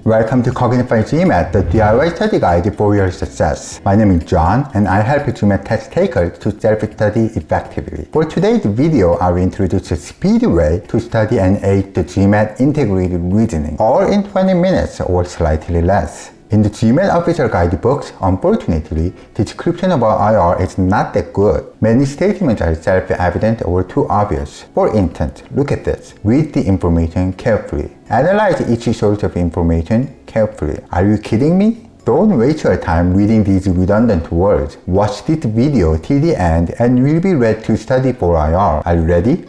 Welcome to Cognify GMAT, the DIY study guide for your success. My name is John, and I help GMAT test takers to self-study effectively. For today's video, I will introduce a speedy way to study and aid the GMAT integrated reasoning, all in 20 minutes or slightly less. In the GMAT official guidebooks, unfortunately, the description about IR is not that good. Many statements are self-evident or too obvious. For instance, look at this. Read the information carefully. Analyze each source of information carefully. Are you kidding me? Don't waste your time reading these redundant words. Watch this video till the end and you'll be ready to study for IR. Are you ready?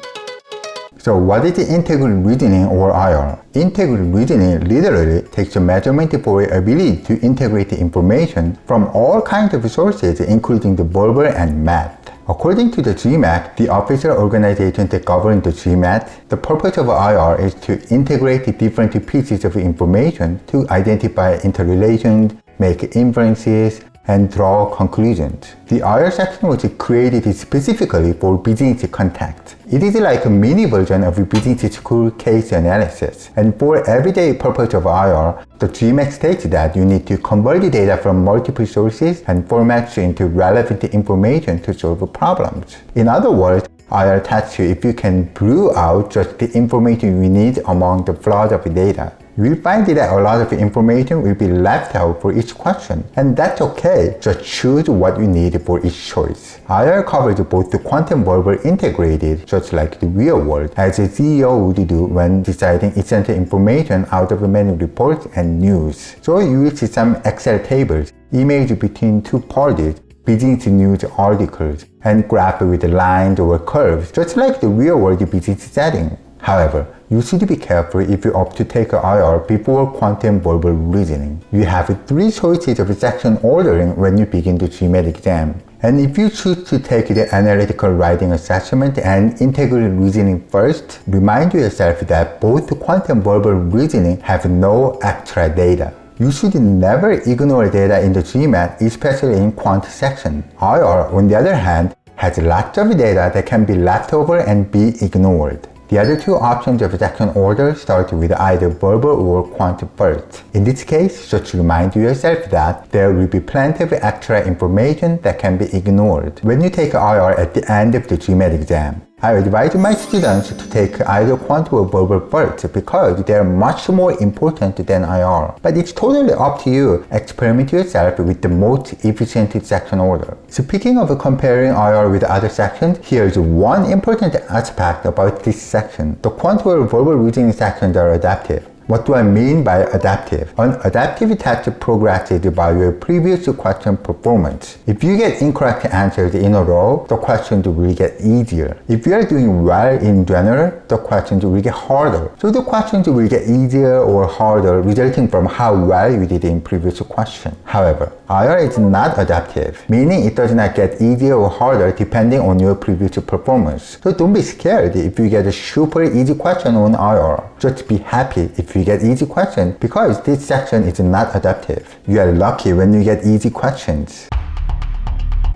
So what is integral reasoning or IR? Integral reasoning literally takes a measurement for your ability to integrate the information from all kinds of sources, including the verbal and math. According to the GMAT, the official organization that governs the GMAT, the purpose of IR is to integrate the different pieces of information to identify interrelations, make inferences, and draw conclusions. The IR section was created specifically for business context. It is like a mini version of a business school case analysis. And for everyday purpose of IR, the GMAT states that you need to convert the data from multiple sources and formats into relevant information to solve problems. In other words, IR tests you if you can brew out just the information you need among the flood of data. You will find that a lot of information will be left out for each question, and that's okay. Just choose what you need for each choice. IR covers both the quantum verbal integrated, just like the real world, as a CEO would do when deciding essential information out of many reports and news. So you will see some Excel tables, emails between two parties, business news articles, and graph with lines or curves, just like the real world business setting. However, you should be careful if you opt to take IR before quantum verbal reasoning. You have three choices of section ordering when you begin the GMAT exam. And if you choose to take the analytical writing assessment and integral reasoning first, remind yourself that both quantum verbal reasoning have no extra data. You should never ignore data in the GMAT, especially in quant section. IR, on the other hand, has lots of data that can be left over and be ignored. The other two options of section order start with either verbal or quant first. In this case, just remind yourself that there will be plenty of extra information that can be ignored when you take IR at the end of the GMAT exam. I advise my students to take either quant or verbal first because they are much more important than IR. But it's totally up to you. Experiment yourself with the most efficient section order. Speaking of comparing IR with other sections, here's one important aspect about this section. The quant or verbal reasoning sections are adaptive. What do I mean by adaptive? An adaptive test progresses by your previous question performance. If you get incorrect answers in a row, the questions will get easier. If you are doing well in general, the questions will get harder. So the questions will get easier or harder resulting from how well you did in previous question. However, IR is not adaptive, meaning it does not get easier or harder depending on your previous performance. So don't be scared if you get a super easy question on IR. Just be happy if you get easy questions because this section is not adaptive. You are lucky when you get easy questions.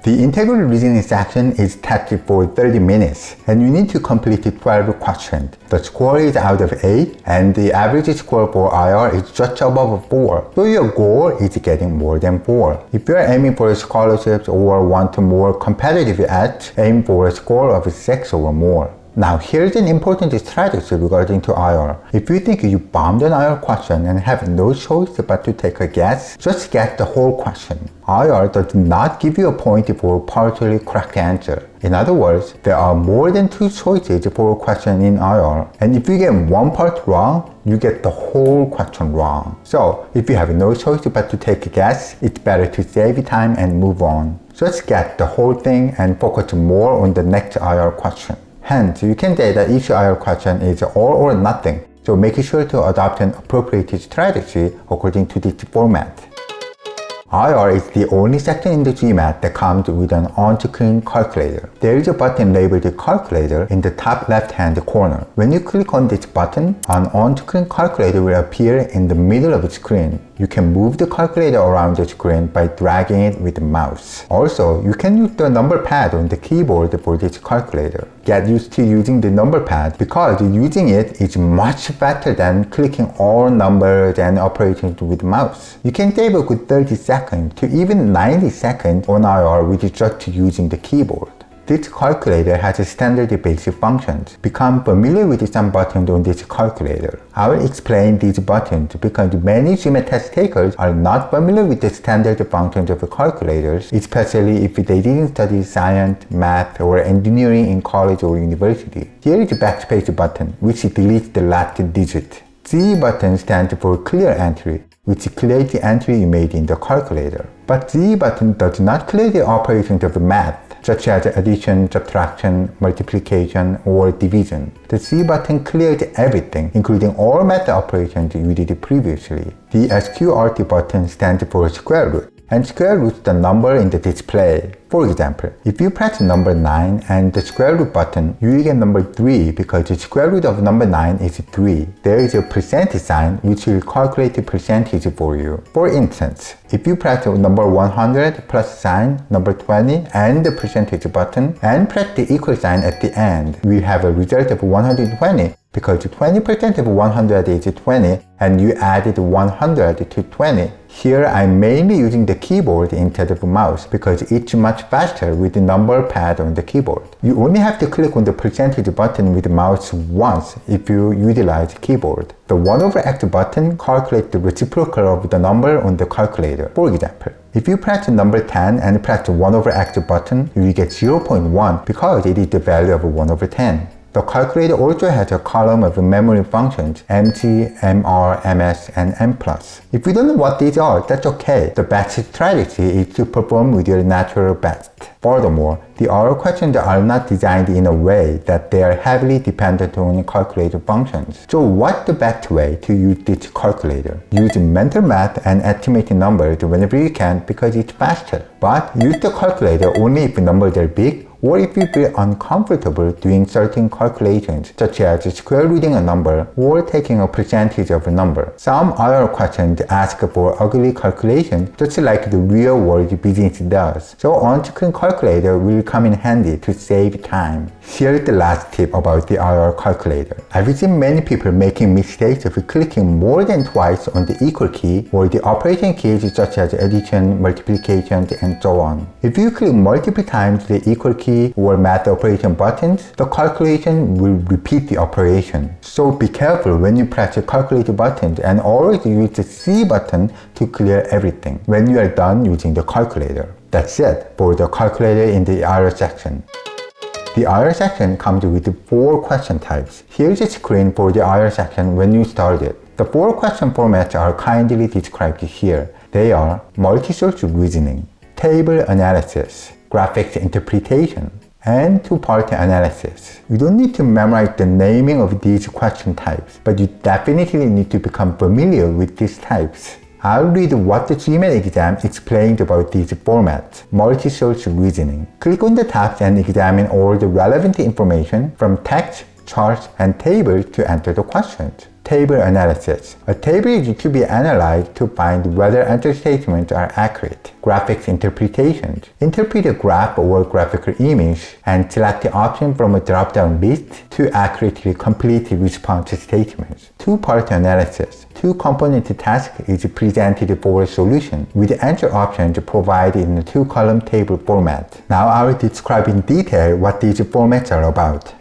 The integral reasoning section is tested for 30 minutes and you need to complete 12 questions. The score is out of 8 and the average score for IR is just above 4. So your goal is getting more than 4. If you are aiming for scholarships or want a more competitive edge, aim for a score of 6 or more. Now here's an important strategy regarding to IR. If you think you bombed an IR question and have no choice but to take a guess, just get the whole question. IR does not give you a point for partially correct answer. In other words, there are more than 2 choices for a question in IR. And if you get one part wrong, you get the whole question wrong. So if you have no choice but to take a guess, it's better to save time and move on. Just get the whole thing and focus more on the next IR question. Hence, you can say that each IR question is all or nothing, so make sure to adopt an appropriate strategy according to this format. IR is the only section in the GMAT that comes with an on-screen calculator. There is a button labeled Calculator in the top left-hand corner. When you click on this button, an on-screen calculator will appear in the middle of the screen. You can move the calculator around the screen by dragging it with the mouse. Also, you can use the number pad on the keyboard for this calculator. Get used to using the number pad because using it is much better than clicking all numbers and operating with the mouse. You can save a good 30 seconds to even 90 seconds on IR with just using the keyboard. This calculator has standard basic functions. Become familiar with some buttons on this calculator. I will explain these buttons because many GMAT test takers are not familiar with the standard functions of calculators, especially if they didn't study science, math, or engineering in college or university. Here is the backspace button, which deletes the last digit. Z button stands for clear entry, which clears the entry you made in the calculator. But Z button does not clear the operations of math, such as addition, subtraction, multiplication, or division. The C button clears everything, including all math operations you did previously. The SQRT button stands for square root, and square root is the number in the display. For example, if you press number 9 and the square root button, you will get number 3 because the square root of number 9 is 3. There is a percentage sign which will calculate the percentage for you. For instance, if you press number 100 plus sign, number 20 and the percentage button and press the equal sign at the end, we have a result of 120 because 20% of 100 is 20 and you added 100 to 20. Here I'm mainly using the keyboard instead of mouse because it's much faster with the number pad on the keyboard. You only have to click on the percentage button with the mouse once if you utilize keyboard. The 1/x button calculates the reciprocal of the number on the calculator. For example, if you press number 10 and press the 1/x button, you will get 0.1 because it is the value of 1/10. The calculator also has a column of memory functions, MG, MR, MS, and M+. If you don't know what these are, that's okay. The best strategy is to perform with your natural best. Furthermore, the other questions are not designed in a way that they are heavily dependent on calculator functions. So what's the best way to use this calculator? Use mental math and estimate numbers whenever you can because it's faster. But use the calculator only if numbers are big or if you feel uncomfortable doing certain calculations, such as square rooting a number or taking a percentage of a number. Some other questions ask for ugly calculations, just like the real world business does. So on-screen calculator will come in handy to save time. Here's the last tip about the IR calculator. I've seen many people making mistakes of clicking more than twice on the equal key or the operating keys such as addition, multiplication, and so on. If you click multiple times the equal key or math operation buttons, the calculation will repeat the operation. So be careful when you press the calculator buttons and always use the C button to clear everything when you are done using the calculator. That's it for the calculator in the IR section. The IR section comes with 4 question types. Here's a screen for the IR section when you start it. The 4 question formats are kindly described here. They are multi-source reasoning, table analysis, graphics interpretation, and two-part analysis. You don't need to memorize the naming of these question types, but you definitely need to become familiar with these types. I'll read what the GMAT exam explained about these formats. Multi-source reasoning. Click on the tabs and examine all the relevant information from text, charts, and tables to answer the questions. Table analysis. A table is to be analyzed to find whether answer statements are accurate. Graphics interpretation. Interpret a graph or graphical image and select the option from a drop-down list to accurately complete response statements. Two-part analysis. Two-component task is presented for a solution with answer options provided in a 2-column table format. Now I will describe in detail what these formats are about.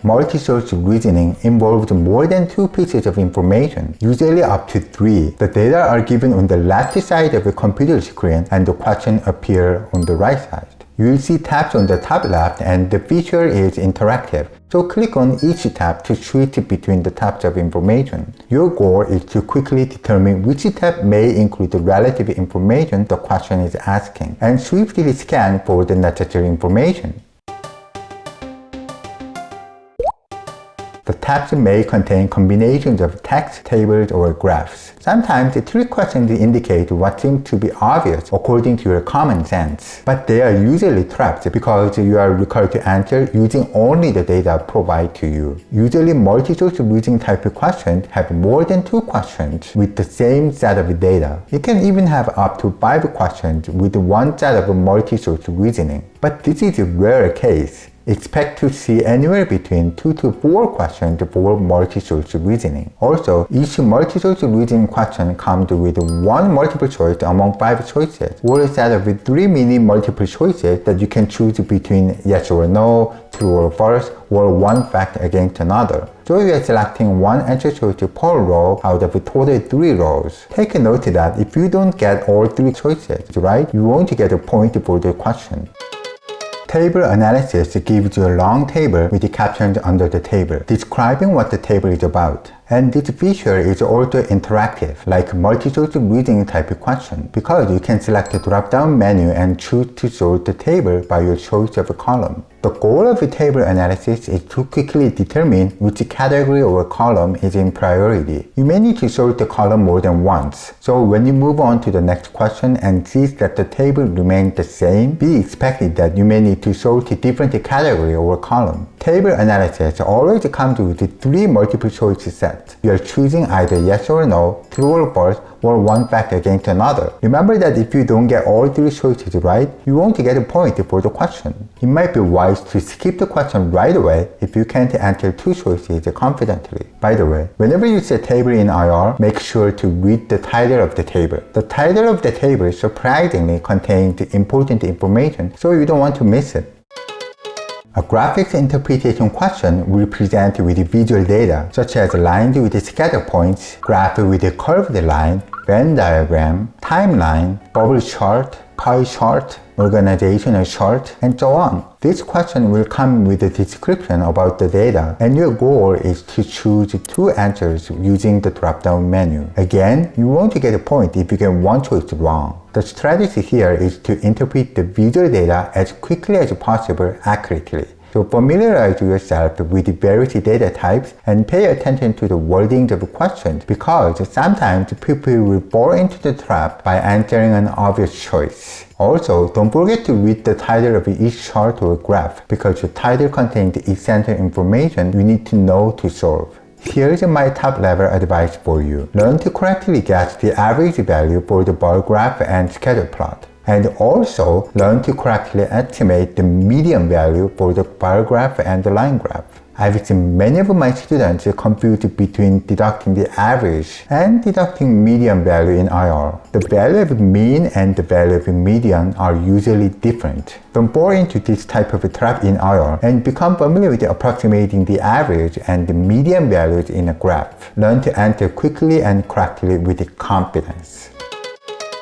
Multi-source reasoning involves more than 2 pieces of information, usually up to 3. The data are given on the left side of the computer screen and the question appears on the right side. You will see tabs on the top left and the feature is interactive. So click on each tab to switch between the tabs of information. Your goal is to quickly determine which tab may include the relative information the question is asking and swiftly scan for the necessary information. The tabs may contain combinations of text, tables, or graphs. Sometimes the trick questions indicate what seems to be obvious according to your common sense, but they are usually trapped because you are required to answer using only the data provided to you. Usually multi-choice reasoning type of questions have more than 2 questions with the same set of data. You can even have up to 5 questions with one set of multi-choice reasoning. But this is a rare case. Expect to see anywhere between 2 to 4 questions for multi-choice reasoning. Also, each multi-choice reasoning question comes with one multiple choice among 5 choices, or a set of 3 mini multiple choices that you can choose between yes or no, true or false, or one fact against another. So you are selecting one answer choice per row out of a total 3 rows. Take a note that if you don't get all 3 choices right, you won't get a point for the question. Table analysis gives you a long table with the captions under the table, describing what the table is about. And this feature is also interactive, like multi-choice reasoning type of question, because you can select the drop-down menu and choose to sort the table by your choice of a column. The goal of a table analysis is to quickly determine which category or column is in priority. You may need to sort the column more than once, so when you move on to the next question and see that the table remains the same, be expected that you may need to sort a different category or column. Table analysis always comes with 3 multiple choice sets. You are choosing either yes or no, true or false, or one fact against another. Remember that if you don't get all 3 choices right, you won't get a point for the question. It might be wise to skip the question right away if you can't answer 2 choices confidently. By the way, whenever you see a table in IR, make sure to read the title of the table. The title of the table surprisingly contains important information, so you don't want to miss it. A graphics interpretation question will present with visual data, such as lines with scatter points, graph with a curved line, Venn diagram, timeline, bubble chart, pie chart, organizational chart, and so on. This question will come with a description about the data, and your goal is to choose 2 answers using the drop-down menu. Again, you won't get a point if you get one choice wrong. The strategy here is to interpret the visual data as quickly as possible accurately. So familiarize yourself with the various data types and pay attention to the wording of questions, because sometimes people will fall into the trap by answering an obvious choice. Also, don't forget to read the title of each chart or graph, because the title contains essential information you need to know to solve. Here's my top level advice for you. Learn to correctly guess the average value for the bar graph and scatter plot. And also learn to correctly estimate the median value for the bar graph and the line graph. I've seen many of my students confused between deducting the average and deducting median value in IR. The value of mean and the value of median are usually different. Don't fall into this type of trap in IR and become familiar with approximating the average and the median values in a graph. Learn to answer quickly and correctly with confidence.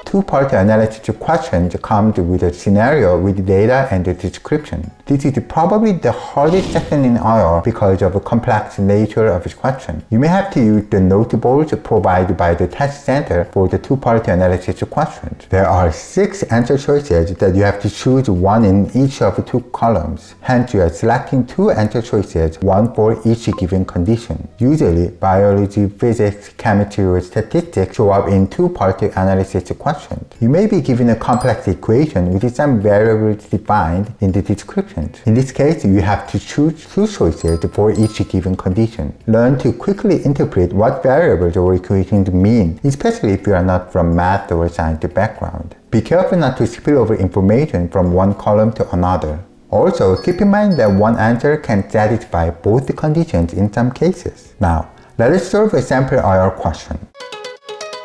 2-part analysis questions comes with a scenario with data and a description. This is probably the hardest section in IR because of the complex nature of the question. You may have to use the noteboards provided by the test center for the 2-part analysis questions. There are 6 answer choices that you have to choose one in each of the 2 columns. Hence, you are selecting 2 answer choices, one for each given condition. Usually, biology, physics, chemistry, or statistics show up in 2-part analysis questions. You may be given a complex equation with some variables defined in the description. In this case, you have to choose 2 choices for each given condition. Learn to quickly interpret what variables or equations mean, especially if you are not from math or science background. Be careful not to spill over information from one column to another. Also, keep in mind that one answer can satisfy both the conditions in some cases. Now, let us solve a sample IR question.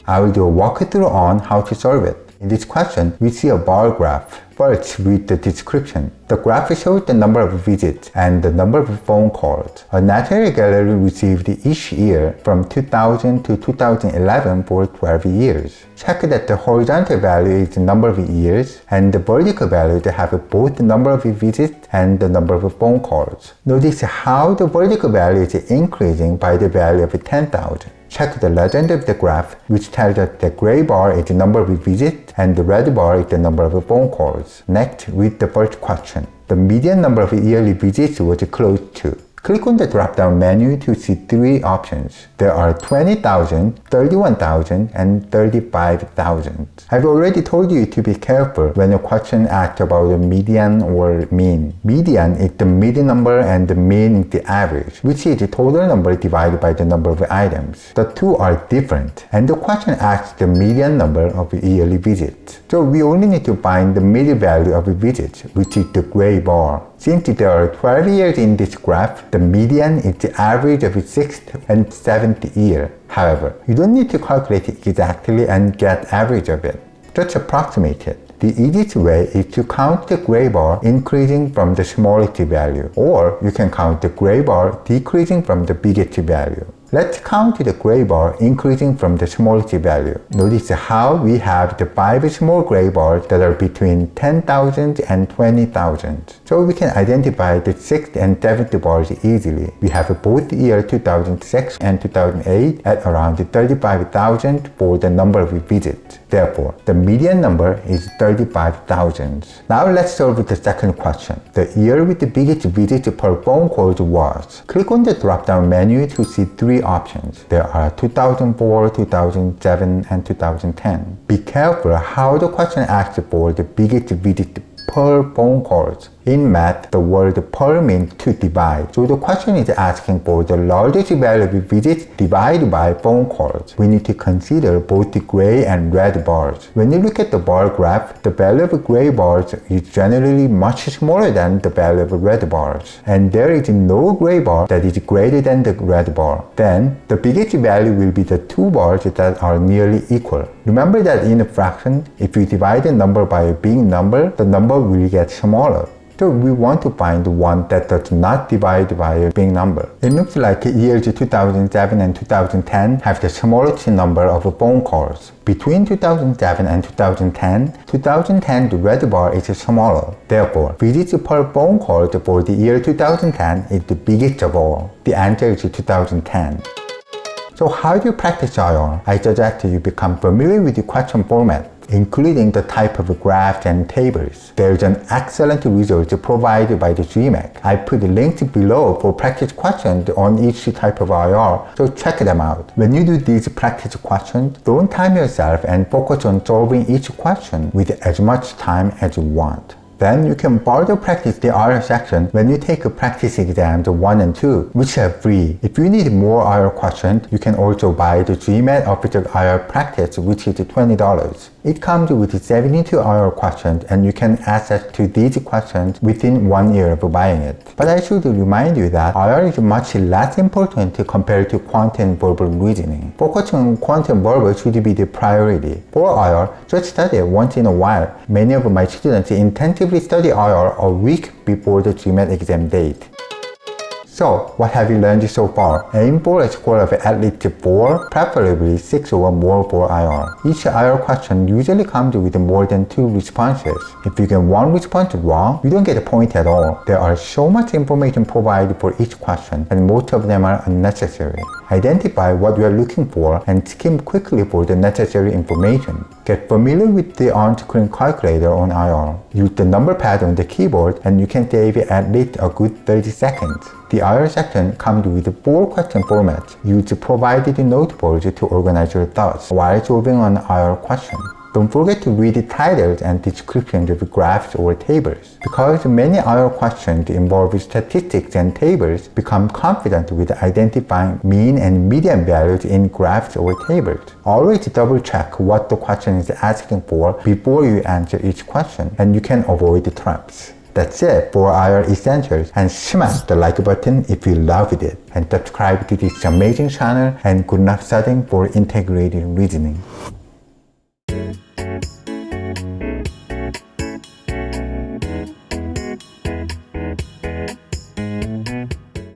I will do a walkthrough on how to solve it. In this question, we see a bar graph. First, read the description. The graph shows the number of visits and the number of phone calls a National Gallery received each year from 2000 to 2011 for 12 years. Check that the horizontal value is the number of years and the vertical value to have both the number of visits and the number of phone calls. Notice how the vertical value is increasing by the value of 10,000. Check the legend of the graph, which tells us the gray bar is the number of visits and the red bar is the number of phone calls. Next, read the first question. The median number of yearly visits was close to. Click on the drop-down menu to see three options. There are 20,000, 31,000, and 35,000. I've already told you to be careful when a question asks about a median or mean. Median is the median number and the mean is the average, which is the total number divided by the number of items. The two are different, and the question asks the median number of yearly visits. So we only need to find the median value of visits, which is the gray bar. Since there are 12 years in this graph, the median is the average of 6th and 7th year. However, you don't need to calculate it exactly and get average of it. Just approximate it. The easiest way is to count the gray bar increasing from the smallest value, or you can count the gray bar decreasing from the biggest value. Let's count the gray bar increasing from the smallest value. Notice how we have the 5 small gray bars that are between 10,000 and 20,000. So we can identify the 6th and 7th bars easily. We have both year 2006 and 2008 at around 35,000 for the number of visits. Therefore, the median number is 35,000. Now let's solve the second question. The year with the biggest visits per phone calls was. Click on the drop-down menu to see three options. There are 2004, 2007, and 2010. Be careful how the question asks for the biggest visit per phone calls. In math, the word per means to divide. So the question is asking for the largest value of visits divided by phone calls. We need to consider both the gray and red bars. When you look at the bar graph, the value of gray bars is generally much smaller than the value of red bars. And there is no gray bar that is greater than the red bar. Then, the biggest value will be the two bars that are nearly equal. Remember that in a fraction, if you divide a number by a big number, the number will get smaller. So we want to find one that does not divide by a big number. It looks like years 2007 and 2010 have the smallest number of phone calls. Between 2007 and 2010, the red bar is smaller. Therefore, visits per phone call for the year 2010 is the biggest of all. The answer is 2010. So how do you practice IR? I suggest you become familiar with the question format, including the type of graphs and tables. There is an excellent result provided by the GMAT. I put links below for practice questions on each type of IR, so check them out. When you do these practice questions, don't time yourself and focus on solving each question with as much time as you want. Then you can further practice the IR section when you take practice exams 1 and 2, which are free. If you need more IR questions, you can also buy the GMAT official IR practice, which is $20. It comes with 72 IR questions, and you can access to these questions within 1 year of buying it. But I should remind you that IR is much less important compared to quantum verbal reasoning. Focusing on quantum verbal should be the priority. For IR, just study it once in a while. Many of my students intensively study IR a week before the GMAT exam date. So, what have you learned so far? Aim for a score of at least 4, preferably 6 or more for IR. Each IR question usually comes with more than 2 responses. If you get one response wrong, you don't get a point at all. There are so much information provided for each question, and most of them are unnecessary. Identify what you are looking for and skim quickly for the necessary information. Get familiar with the on-screen calculator on IR. Use the number pad on the keyboard and you can save at least a good 30 seconds. The IR section comes with 4 question formats. Use provided notebooks to organize your thoughts while solving an IR question. Don't forget to read the titles and descriptions of graphs or tables. Because many IR questions involve statistics and tables, become confident with identifying mean and median values in graphs or tables. Always double check what the question is asking for before you answer each question, and you can avoid the traps. That's it for IR Essentials, and smash the like button if you loved it, and subscribe to this amazing channel, and good luck studying for integrated reasoning.